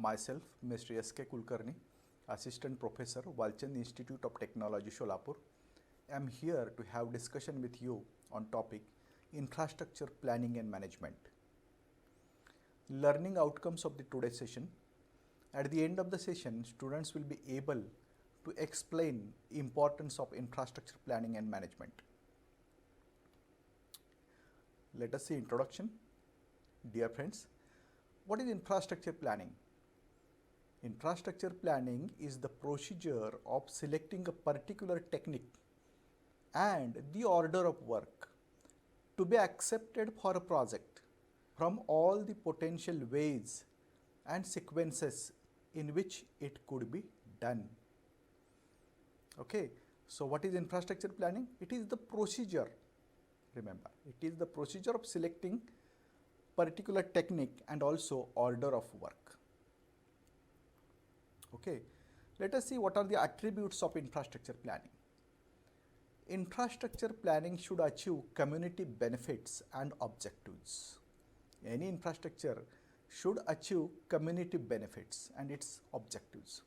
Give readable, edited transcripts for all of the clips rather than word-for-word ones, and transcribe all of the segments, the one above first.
myself, Mr. S.K. Kulkarni, Assistant Professor, Walchand Institute of Technology, Sholapur. I am here to have discussion with you on topic infrastructure planning and management. Learning outcomes of the today's session. At the end of the session, students will be able to explain importance of infrastructure planning and management. Let us see introduction. Dear friends, what is infrastructure planning? Infrastructure planning is the procedure of selecting a particular technique and the order of work to be accepted for a project from all the potential ways and sequences in which it could be done. Okay, so what is infrastructure planning? It is the procedure, remember, it is the procedure of selecting particular technique and also order of work. Okay, let us see what are the attributes of infrastructure planning. Infrastructure planning should achieve community benefits and objectives. Any infrastructure should achieve community benefits and its objectives.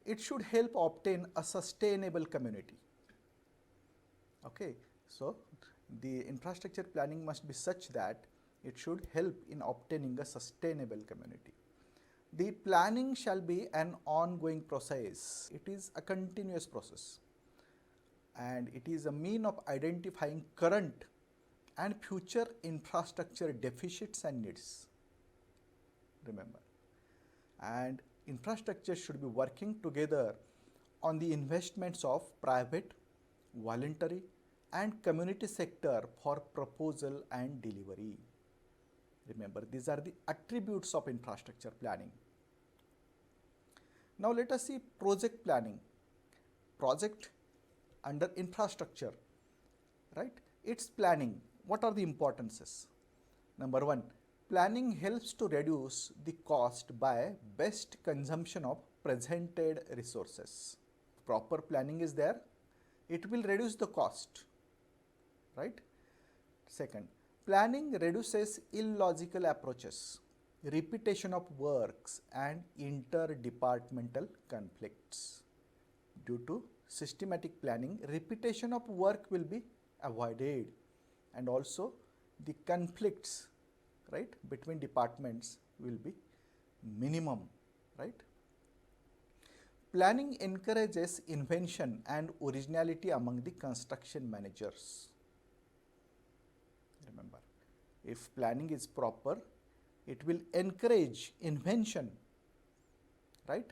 It should help obtain a sustainable community. Okay, so the infrastructure planning must be such that it should help in obtaining a sustainable community. The planning shall be an ongoing process. It is a continuous process and it is a mean of identifying current and future infrastructure deficits and needs. Remember, and infrastructure should be working together on the investments of private, voluntary and community sector for proposal and delivery. Remember, these are the attributes of infrastructure planning. Now let us see project planning. Project under infrastructure, right? Its planning. What are the importances? Number one, planning helps to reduce the cost by best consumption of presented resources. Proper planning is there, it will reduce the cost, right? Second, planning reduces illogical approaches, repetition of works and interdepartmental conflicts. Due to systematic planning, repetition of work will be avoided and also the conflicts, right, between departments will be minimum, right? Planning encourages invention and originality among the construction managers. Remember, if planning is proper, it will encourage invention, right,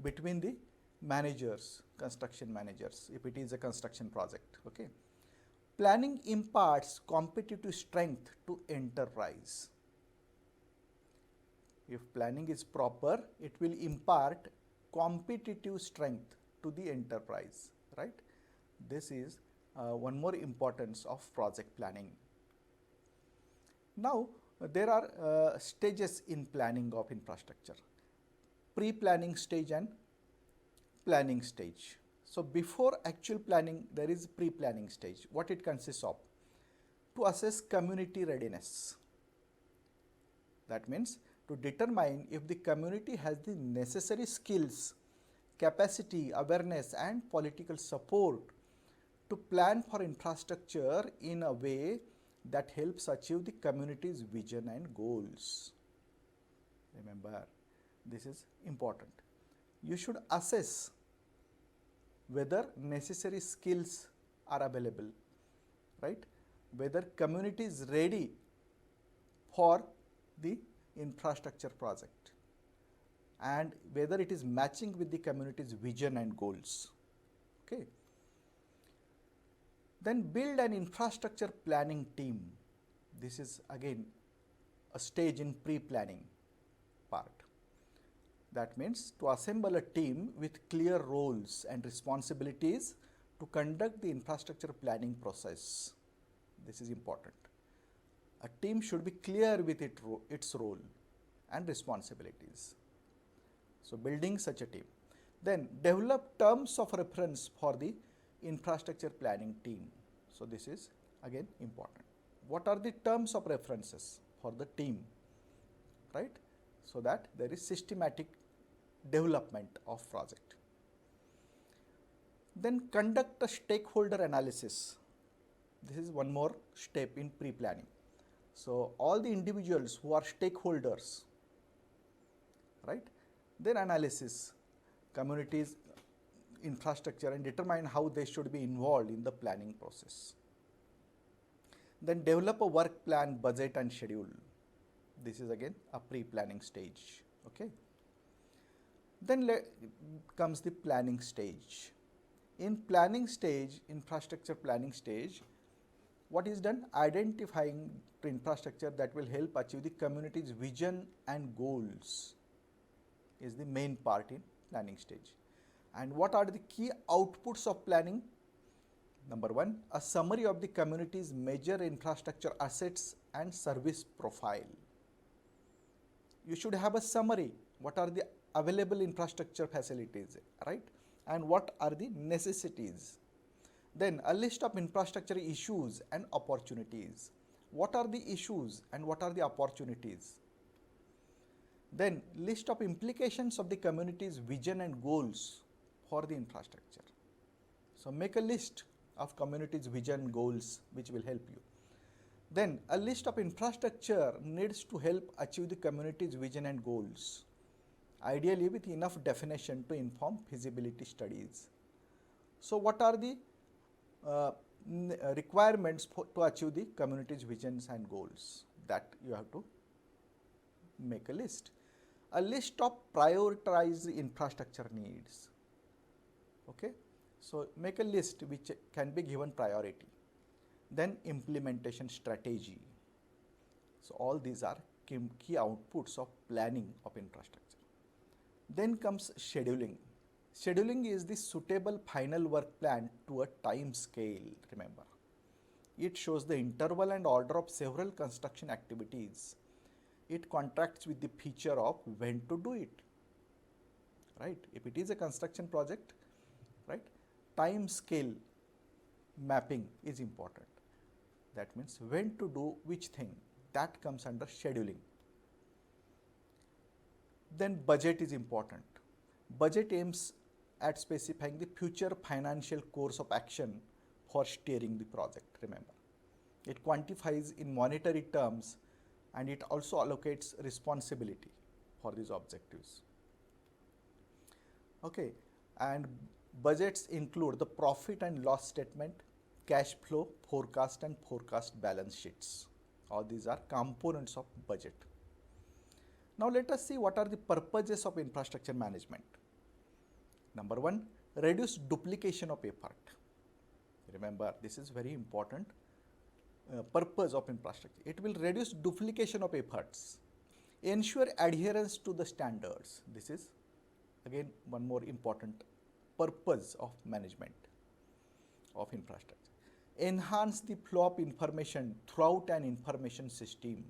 between the managers, construction managers, if it is a construction project. Okay. Planning imparts competitive strength to enterprise. If planning is proper, it will impart competitive strength to the enterprise, right? This is one more importance of project planning. Now, there are stages in planning of infrastructure. Pre-planning stage and planning stage. So before actual planning, there is pre-planning stage. What it consists of? To assess community readiness. That means to determine if the community has the necessary skills, capacity, awareness and political support to plan for infrastructure in a way that helps achieve the community's vision and goals. Remember, this is important. You should assess whether necessary skills are available, right? Whether community is ready for the infrastructure project and whether it is matching with the community's vision and goals. Okay. Then build an infrastructure planning team. This is again a stage in pre-planning part. That means to assemble a team with clear roles and responsibilities to conduct the infrastructure planning process. This is important. A team should be clear with its role and responsibilities. So building such a team. Then develop terms of reference for the infrastructure planning team. So this is again important. What are the terms of references for the team, right? so that there is systematic development of project. Then conduct a stakeholder analysis. This is one more step in pre-planning. So all the individuals who are stakeholders, right, their analysis, communities, infrastructure, and determine how they should be involved in the planning process. Then develop a work plan, budget and schedule. This is again a pre-planning stage, okay. Then comes the planning stage. In planning stage, infrastructure planning stage, what is done? Identifying the infrastructure that will help achieve the community's vision and goals is the main part in planning stage. And what are the key outputs of planning? Number one, a summary of the community's major infrastructure assets and service profile. You should have a summary. What are the available infrastructure facilities, right? And what are the necessities? Then a list of infrastructure issues and opportunities. What are the issues and what are the opportunities? Then list of implications of the community's vision and goals for the infrastructure. So make a list of community's vision goals which will help you. Then a list of infrastructure needs to help achieve the community's vision and goals, ideally with enough definition to inform feasibility studies. So what are the requirements to achieve the community's visions and goals? That you have to make a list. A list of prioritized infrastructure needs. Okay, so make a list which can be given priority. Then implementation strategy. So all these are key outputs of planning of infrastructure. Then comes scheduling. Scheduling is the suitable final work plan to a time scale, remember. It shows the interval and order of several construction activities. It contracts with the feature of when to do it, right? If it is a construction project, right, time scale mapping is important. That means when to do which thing, that comes under scheduling. Then budget is important. Budget aims at specifying the future financial course of action for steering the project, remember. It quantifies in monetary terms and it also allocates responsibility for these objectives. Okay, and budgets include the profit and loss statement, cash flow forecast and forecast balance sheets. All these are components of budget. Now let us see what are the purposes of infrastructure management. Number one, reduce duplication of effort. Remember, this is very important purpose of infrastructure. It will reduce duplication of efforts, ensure adherence to the standards. This is again one more important purpose of management of infrastructure. Enhance the flow of information throughout an information system.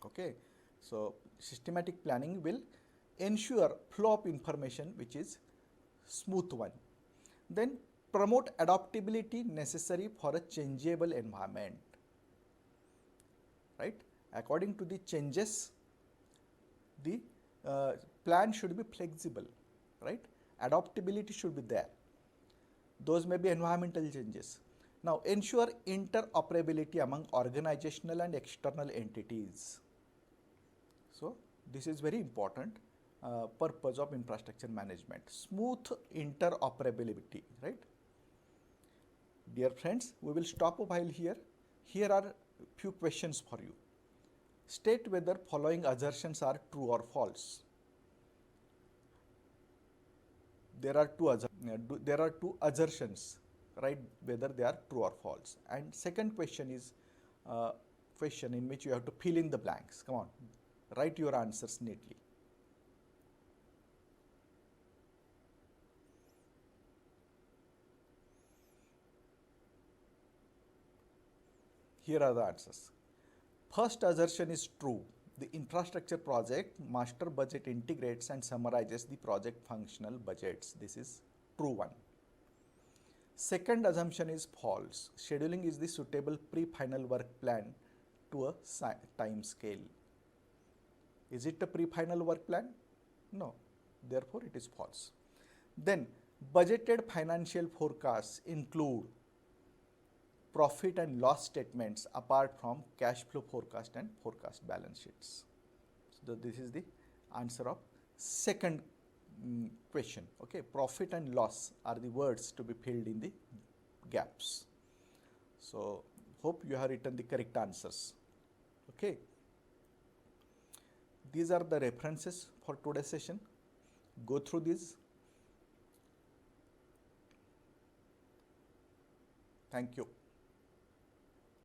Okay, so systematic planning will ensure flow of information which is smooth one. Then promote adaptability necessary for a changeable environment, right? According to the changes, the plan should be flexible, right? Adaptability should be there. Those may be environmental changes. Now ensure interoperability among organizational and external entities. So this is very important purpose of infrastructure management. Smooth interoperability, right? Dear friends, we will stop a while here. Here are few questions for you. State whether following assertions are true or false. There are two assertions, right? Whether they are true or false. And second question is question in which you have to fill in the blanks. Come on, write your answers neatly. Here are the answers. First assertion is true. The infrastructure project master budget integrates and summarizes the project functional budgets. This is true one. Second assumption is false. Scheduling is the suitable pre-final work plan to a time scale. Is it a pre-final work plan? No. Therefore, it is false. Then, budgeted financial forecasts include profit and loss statements apart from cash flow forecast and forecast balance sheets. So, this is the answer of second question. Okay, profit and loss are the words to be filled in the gaps. So, hope you have written the correct answers. Okay. These are the references for today's session. Go through these. Thank you.